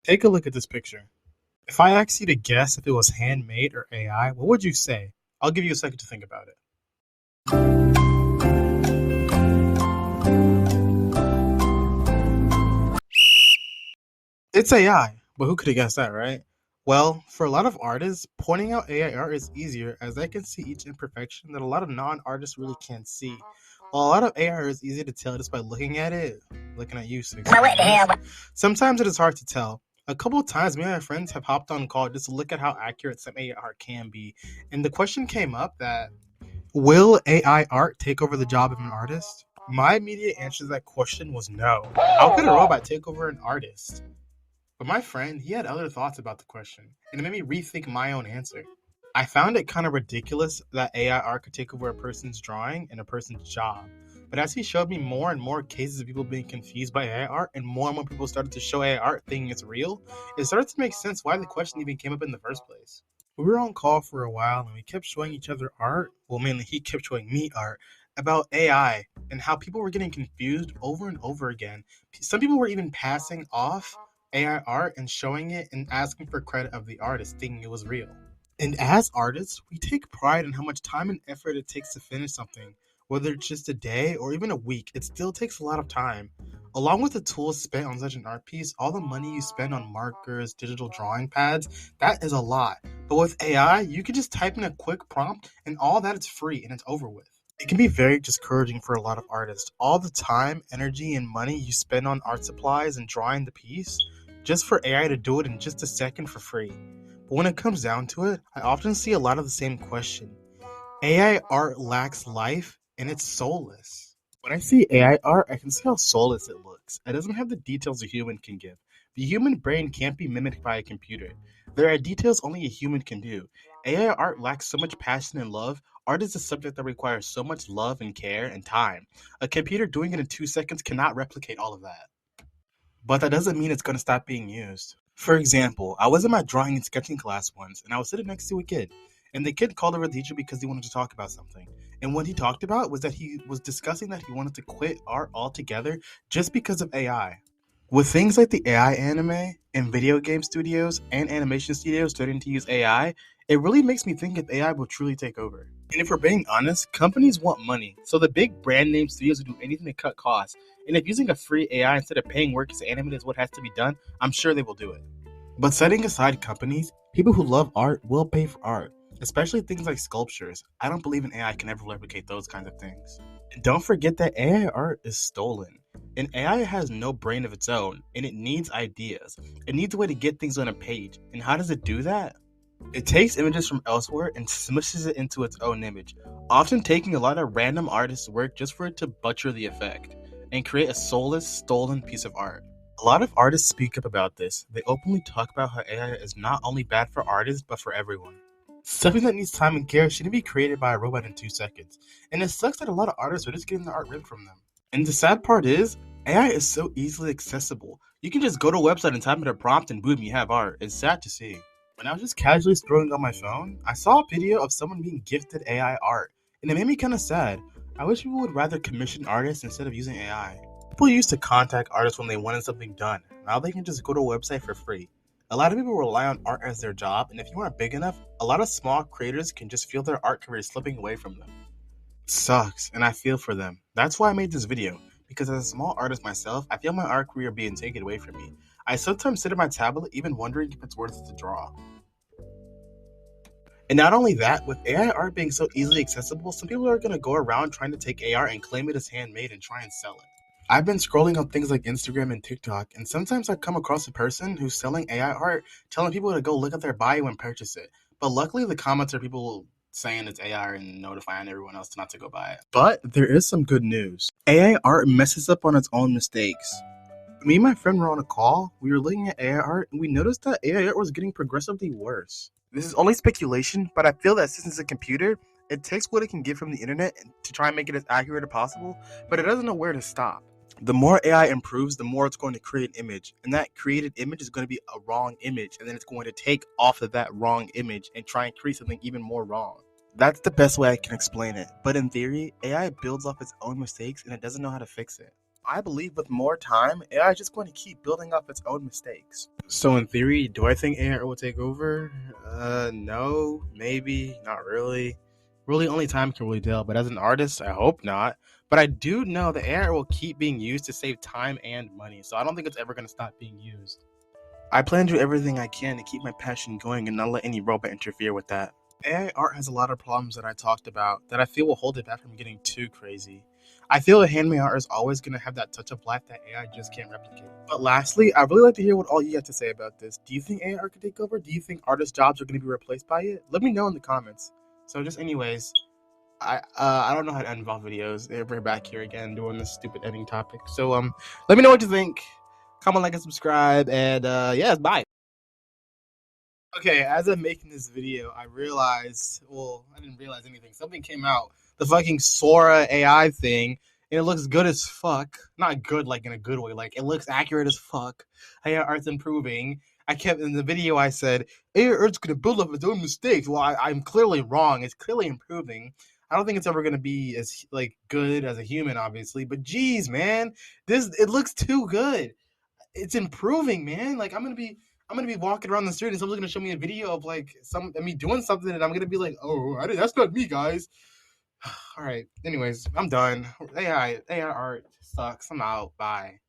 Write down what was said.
Take a look at this picture. If I asked you to guess if it was handmade or AI, what would you say? I'll give you a second to think about it. It's AI, but who could have guessed that, right? Well, for a lot of artists, pointing out AI art is easier as they can see each imperfection that a lot of non-artists really can't see. While a lot of AI art is easy to tell just by looking at it, looking at you, six fingers. Sometimes it is hard to tell. A couple of times, me and my friends have hopped on call just to look at how accurate some AI art can be, and the question came up that will AI art take over the job of an artist? My immediate answer to that question was no. How could a robot take over an artist? But my friend, he had other thoughts about the question, and it made me rethink my own answer. I found it kind of ridiculous that AI art could take over a person's drawing and a person's job. But as he showed me more and more cases of people being confused by AI art, and more people started to show AI art thinking it's real, it started to make sense why the question even came up in the first place. We were on call for a while and we kept showing each other art. Well, mainly he kept showing me art about AI and how people were getting confused over and over again. Some people were even passing off AI art and showing it and asking for credit of the artist, thinking it was real. And as artists, we take pride in how much time and effort it takes to finish something. Whether it's just a day or even a week, it still takes a lot of time. Along with the tools spent on such an art piece, all the money you spend on markers, digital drawing pads, that is a lot. But with AI, you can just type in a quick prompt and all that is free and it's over with. It can be very discouraging for a lot of artists. All the time, energy, and money you spend on art supplies and drawing the piece, just for AI to do it in just a second for free. But when it comes down to it, I often see a lot of the same question. AI art lacks life and it's soulless. When I see AI art, I can see how soulless it looks. It doesn't have the details a human can give. The human brain can't be mimicked by a computer. There are details only a human can do. AI art lacks so much passion and love. Art is a subject that requires so much love and care and time. A computer doing it in 2 seconds cannot replicate all of that. But that doesn't mean it's going to stop being used. For example, I was in my drawing and sketching class once, and I was sitting next to a kid. And the kid called over the teacher because he wanted to talk about something. And what he talked about was that he was discussing that he wanted to quit art altogether just because of AI. With things like the AI anime and video game studios and animation studios starting to use AI, it really makes me think if AI will truly take over. And if we're being honest, companies want money, so the big brand name studios will do anything to cut costs. And if using a free AI instead of paying workers to animate is what has to be done, I'm sure they will do it. But setting aside companies, people who love art will pay for art, especially things like sculptures. I don't believe an AI can ever replicate those kinds of things. And don't forget that AI art is stolen. And AI has no brain of its own, and it needs ideas. It needs a way to get things on a page. And how does it do that? It takes images from elsewhere and smushes it into its own image, often taking a lot of random artists' work just for it to butcher the effect and create a soulless, stolen piece of art. A lot of artists speak up about this. They openly talk about how AI is not only bad for artists, but for everyone. Something that needs time and care shouldn't be created by a robot in 2 seconds. And it sucks that a lot of artists are just getting their art ripped from them. And the sad part is, AI is so easily accessible. You can just go to a website and type in a prompt and boom, you have art. It's sad to see. When I was just casually scrolling on my phone, I saw a video of someone being gifted AI art, and it made me kind of sad. I wish people would rather commission artists instead of using AI. People used to contact artists when they wanted something done. Now they can just go to a website for free. A lot of people rely on art as their job, and if you aren't big enough, a lot of small creators can just feel their art career slipping away from them. Sucks, and I feel for them. That's why I made this video, because as a small artist myself, I feel my art career being taken away from me. I sometimes sit at my tablet even wondering if it's worth it to draw. And not only that, with AI art being so easily accessible, some people are going to go around trying to take AI and claim it as handmade and try and sell it. I've been scrolling on things like Instagram and TikTok, and sometimes I come across a person who's selling AI art, telling people to go look at their bio and purchase it. But luckily, the comments are people saying it's AI and notifying everyone else not to go buy it. But there is some good news. AI art messes up on its own mistakes. Me and my friend were on a call. We were looking at AI art, and we noticed that AI art was getting progressively worse. This is only speculation, but I feel that since it's a computer, it takes what it can get from the internet to try and make it as accurate as possible, but it doesn't know where to stop. The more AI improves, the more it's going to create an image, and that created image is going to be a wrong image, and then it's going to take off of that wrong image and try and create something even more wrong. That's the best way I can explain it, but in theory, AI builds off its own mistakes and it doesn't know how to fix it. I believe with more time, AI is just going to keep building up its own mistakes. So in theory, do I think AI will take over? No, maybe, not really. Really, only time can really tell. But as an artist, I hope not. But I do know that AI will keep being used to save time and money. So I don't think it's ever going to stop being used. I plan to do everything I can to keep my passion going and not let any robot interfere with that. AI art has a lot of problems that I talked about that I feel will hold it back from getting too crazy. I feel that handmade art is always going to have that touch of life that AI just can't replicate. But lastly, I'd really like to hear what all you have to say about this. Do you think AI art could take over? Do you think artists' jobs are going to be replaced by it? Let me know in the comments. So just anyways, I don't know how to end off videos. We're back here again doing this stupid ending topic. So let me know what you think. Comment, like, and subscribe, and yeah, bye. Okay, as I'm making this video, I realized, well, I didn't realize anything. Something came out, the fucking Sora AI thing, and it looks good as fuck. Not good, like in a good way, like it looks accurate as fuck. AI art's improving. I kept in the video, I said, AI art's gonna build up its own mistakes. Well, I'm clearly wrong. It's clearly improving. I don't think it's ever gonna be as like good as a human, obviously, but geez, man, it looks too good. It's improving, man. Like I'm gonna be walking around the street and someone's gonna show me a video of like some me doing something, and I'm gonna be like, oh, that's not me, guys. All right. Anyways, I'm done. AI art sucks. I'm out. Bye.